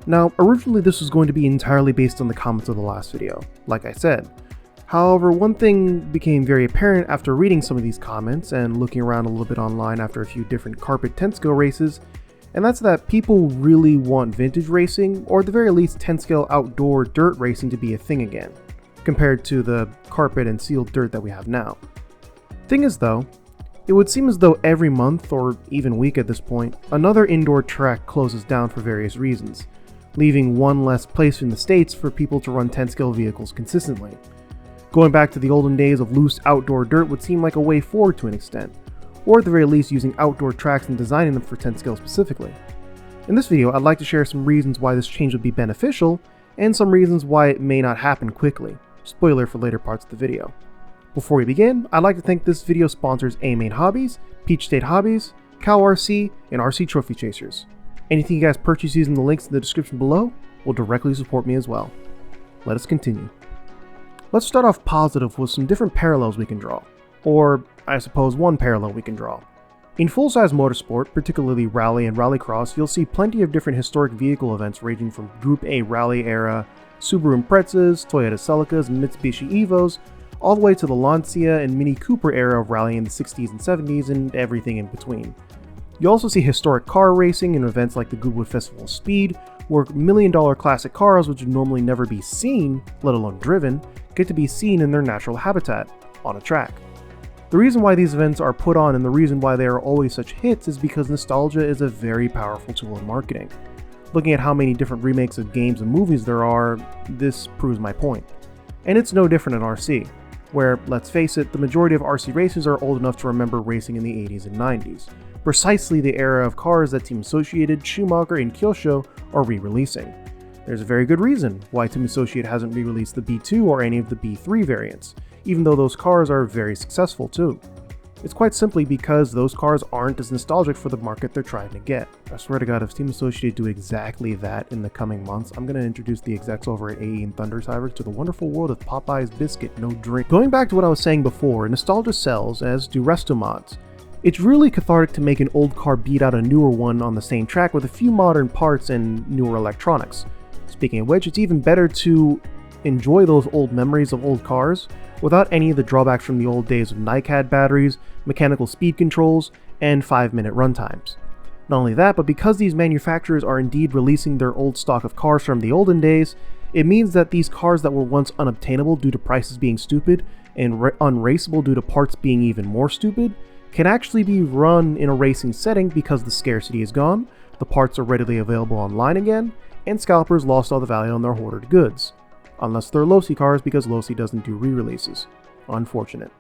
Now, originally this was going to be entirely based on the comments of the last video, like I said. However, one thing became very apparent after reading some of these comments and looking around a little bit online after a few different carpet 10 scale races, and that's that people really want vintage racing, or at the very least 10 scale outdoor dirt racing to be a thing again, compared to the carpet and sealed dirt that we have now. Thing is though, it would seem as though every month, or even week at this point, another indoor track closes down for various reasons, leaving one less place in the States for people to run 10 scale vehicles consistently. Going back to the olden days of loose outdoor dirt would seem like a way forward to an extent, or at the very least using outdoor tracks and designing them for 10 scale specifically. In this video, I'd like to share some reasons why this change would be beneficial, and some reasons why it may not happen quickly. Spoiler for later parts of the video. Before we begin, I'd like to thank this video sponsors A-Main Hobbies, Peach State Hobbies, Cow RC, and RC Trophy Chasers. Anything you guys purchase using the links in the description below will directly support me as well. Let us continue. Let's start off positive with some different parallels we can draw. Or, I suppose one parallel we can draw. In full-size motorsport, particularly rally and rallycross, you'll see plenty of different historic vehicle events ranging from Group A rally era, Subaru Imprezas, Toyota Celicas, and Mitsubishi Evos, all the way to the Lancia and Mini Cooper era of rally in the 60s and 70s and everything in between. You also see historic car racing in events like the Goodwood Festival of Speed, where million-dollar classic cars, which would normally never be seen, let alone driven, get to be seen in their natural habitat, on a track. The reason why these events are put on and the reason why they are always such hits is because nostalgia is a very powerful tool in marketing. Looking at how many different remakes of games and movies there are, this proves my point. And it's no different in RC, where, let's face it, the majority of RC racers are old enough to remember racing in the 80s and 90s, precisely the era of cars that Team Associated, Schumacher, and Kyosho are re-releasing. There's a very good reason why Team Associated hasn't re-released the B2 or any of the B3 variants, even though those cars are very successful too. It's quite simply because those cars aren't as nostalgic for the market they're trying to get. I swear to God, if Team Associated do exactly that in the coming months, I'm going to introduce the execs over at AE and Thundercybers to the wonderful world of Popeye's Biscuit, no drink. Going back to what I was saying before, nostalgia sells, as do resto mods. It's really cathartic to make an old car beat out a newer one on the same track with a few modern parts and newer electronics. Speaking of which, it's even better to enjoy those old memories of old cars without any of the drawbacks from the old days of NiCad batteries, mechanical speed controls, and 5-minute runtimes. Not only that, but because these manufacturers are indeed releasing their old stock of cars from the olden days, it means that these cars that were once unobtainable due to prices being stupid and unraceable due to parts being even more stupid, can actually be run in a racing setting because the scarcity is gone, the parts are readily available online again, and scalpers lost all the value on their hoarded goods. Unless they're Losi cars, because Losi doesn't do re-releases. Unfortunate.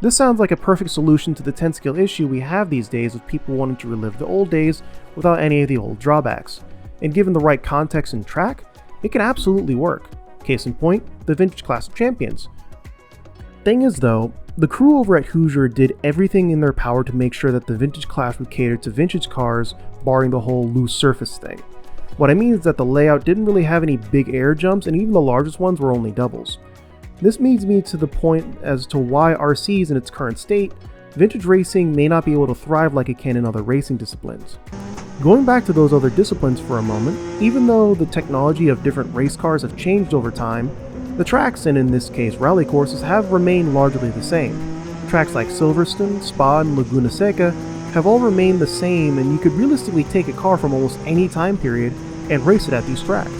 This sounds like a perfect solution to the 10 scale issue we have these days of people wanting to relive the old days without any of the old drawbacks. And given the right context and track, it can absolutely work. Case in point, the Vintage Class of Champions. Thing is though, the crew over at Hoosier did everything in their power to make sure that the Vintage Class would cater to vintage cars, barring the whole loose surface thing. What I mean is that the layout didn't really have any big air jumps, and even the largest ones were only doubles. This leads me to the point as to why RCs in its current state, vintage racing may not be able to thrive like it can in other racing disciplines. Going back to those other disciplines for a moment, even though the technology of different race cars have changed over time, the tracks, and in this case rally courses, have remained largely the same. Tracks like Silverstone, Spa, and Laguna Seca have all remained the same, and you could realistically take a car from almost any time period and race it at these tracks.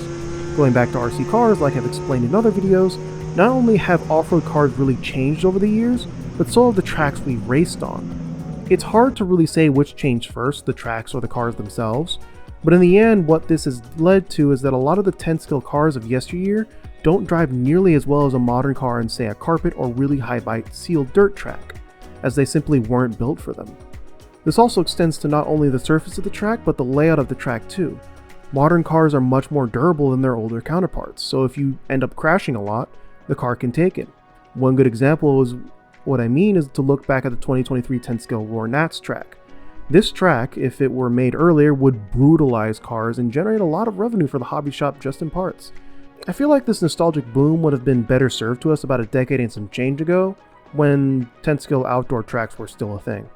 Going back to RC cars, like I've explained in other videos, not only have off-road cars really changed over the years, but so have the tracks we've raced on. It's hard to really say which changed first, the tracks or the cars themselves, but in the end what this has led to is that a lot of the 10 scale cars of yesteryear don't drive nearly as well as a modern car in, say, a carpet or really high-bite sealed dirt track, as they simply weren't built for them. This also extends to not only the surface of the track, but the layout of the track too. Modern cars are much more durable than their older counterparts, so if you end up crashing a lot, the car can take it. One good example is what I mean is to look back at the 2023 10 scale Roar Nats track. This track, if it were made earlier, would brutalize cars and generate a lot of revenue for the hobby shop just in parts. I feel like this nostalgic boom would have been better served to us about a decade and some change ago, when 10 scale outdoor tracks were still a thing.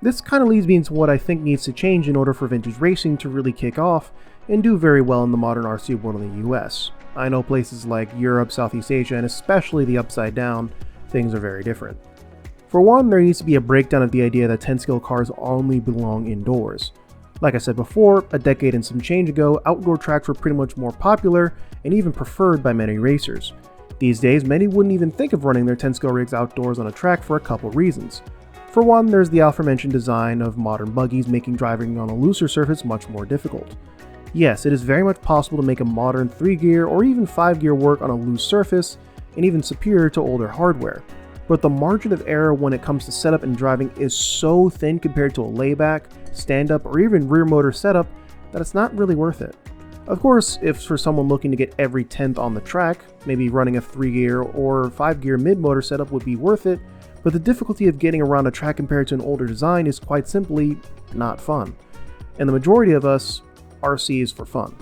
This kind of leads me into what I think needs to change in order for vintage racing to really kick off, and do very well in the modern RC world in the US. I know places like Europe, Southeast Asia, and especially the Upside Down, things are very different. For one, there needs to be a breakdown of the idea that 10-scale cars only belong indoors. Like I said before, a decade and some change ago, outdoor tracks were pretty much more popular and even preferred by many racers. These days, many wouldn't even think of running their 10-scale rigs outdoors on a track for a couple reasons. For one, there's the aforementioned design of modern buggies making driving on a looser surface much more difficult. Yes, it is very much possible to make a modern 3-gear or even 5-gear work on a loose surface, and even superior to older hardware. But the margin of error when it comes to setup and driving is so thin compared to a layback, stand-up, or even rear motor setup that it's not really worth it. Of course, if for someone looking to get every 10th on the track, maybe running a 3-gear or 5-gear mid-motor setup would be worth it, but the difficulty of getting around a track compared to an older design is quite simply not fun. And the majority of us, RC is for fun.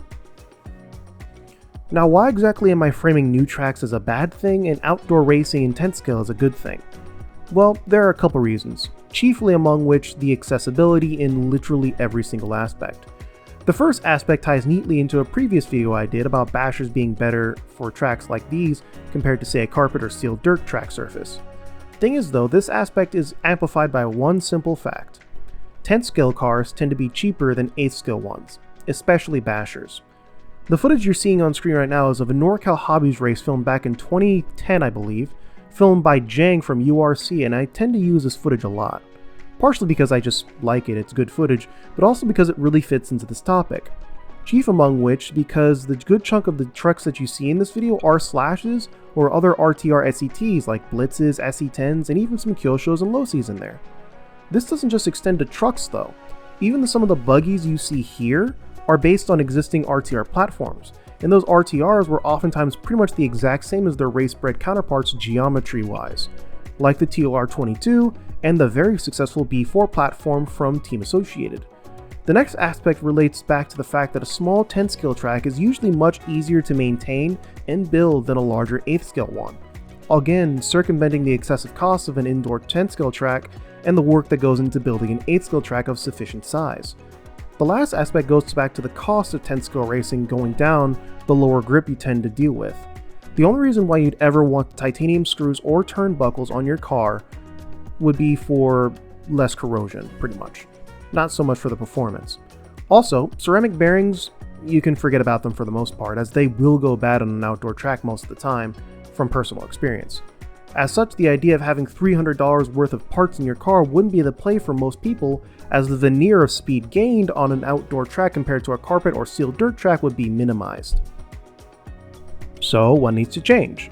Now, why exactly am I framing new tracks as a bad thing and outdoor racing in 10-scale as a good thing? Well, there are a couple reasons, chiefly among which the accessibility in literally every single aspect. The first aspect ties neatly into a previous video I did about bashers being better for tracks like these compared to say a carpet or sealed dirt track surface. Thing is though, this aspect is amplified by one simple fact. 10th-scale cars tend to be cheaper than 8th-scale ones, especially bashers. The footage you're seeing on screen right now is of a NorCal Hobbies race filmed back in 2010, I believe, filmed by Jang from URC, and I tend to use this footage a lot. Partially because I just like it, it's good footage, but also because it really fits into this topic. Chief among which, because the good chunk of the trucks that you see in this video are slashes or other RTR SCTs like Blitzes, SC10s, and even some Kyosho's and Losis in there. This doesn't just extend to trucks though. Even some of the buggies you see here are based on existing RTR platforms, and those RTRs were oftentimes pretty much the exact same as their race-bred counterparts geometry-wise, like the TLR22 and the very successful B4 platform from Team Associated. The next aspect relates back to the fact that a small 10-scale track is usually much easier to maintain and build than a larger 8th-scale one, again circumventing the excessive cost of an indoor 10-scale track and the work that goes into building an 8th-scale track of sufficient size. The last aspect goes back to the cost of 10-scale racing going down the lower grip you tend to deal with. The only reason why you'd ever want titanium screws or turnbuckles on your car would be for less corrosion, pretty much. Not so much for the performance. Also, ceramic bearings, you can forget about them for the most part, as they will go bad on an outdoor track most of the time, from personal experience. As such, the idea of having $300 worth of parts in your car wouldn't be the play for most people, as the veneer of speed gained on an outdoor track compared to a carpet or sealed dirt track would be minimized. So, what needs to change?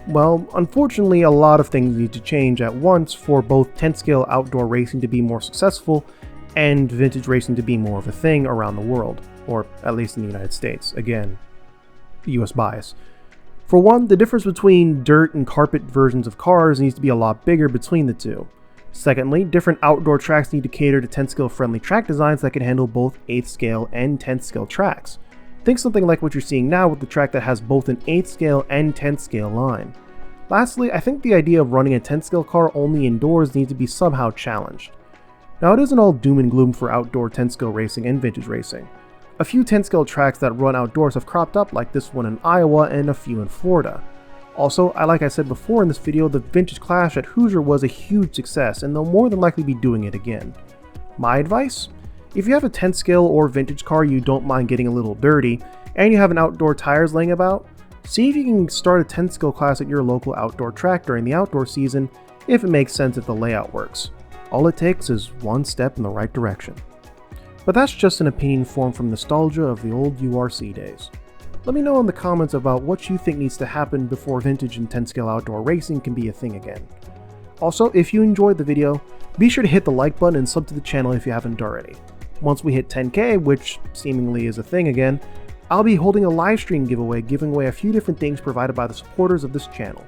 Well, unfortunately, a lot of things need to change at once for both 10-scale outdoor racing to be more successful and vintage racing to be more of a thing around the world, or at least in the United States. Again, US bias. For one, the difference between dirt and carpet versions of cars needs to be a lot bigger between the two. Secondly, different outdoor tracks need to cater to 10th-scale friendly track designs that can handle both 8th scale and 10th scale tracks. Think something like what you're seeing now with the track that has both an 8th scale and 10th scale line. Lastly, I think the idea of running a 10th scale car only indoors needs to be somehow challenged. Now, it isn't all doom and gloom for outdoor 10th scale racing and vintage racing. A few 10th scale tracks that run outdoors have cropped up, like this one in Iowa and a few in Florida. Also, like I said before in this video, the Vintage Clash at Hoosier was a huge success, and they'll more than likely be doing it again. My advice? If you have a 10th scale or vintage car you don't mind getting a little dirty, and you have an outdoor tires laying about, see if you can start a 10th scale class at your local outdoor track during the outdoor season, if it makes sense if the layout works. All it takes is one step in the right direction. But that's just an opinion formed from nostalgia of the old URC days. Let me know in the comments about what you think needs to happen before vintage and 10th scale outdoor racing can be a thing again. Also, if you enjoyed the video, be sure to hit the like button and sub to the channel if you haven't already. Once we hit 10K, which seemingly is a thing again, I'll be holding a live stream giveaway giving away a few different things provided by the supporters of this channel.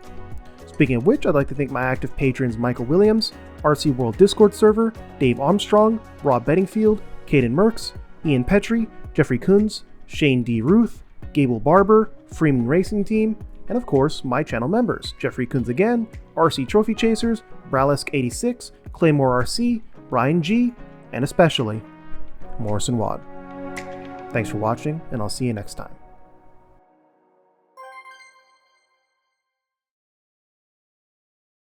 Speaking of which, I'd like to thank my active patrons Michael Williams, RC World Discord server, Dave Armstrong, Rob Bettingfield, Caden Merks, Ian Petrie, Jeffrey Kunz, Shane D. Ruth, Gable Barber, Freeman Racing Team, and of course, my channel members, Jeffrey Kunz again, RC Trophy Chasers, Bralisk86, Claymore RC, Ryan G, and especially, Morrison Wad. Thanks for watching, and I'll see you next time.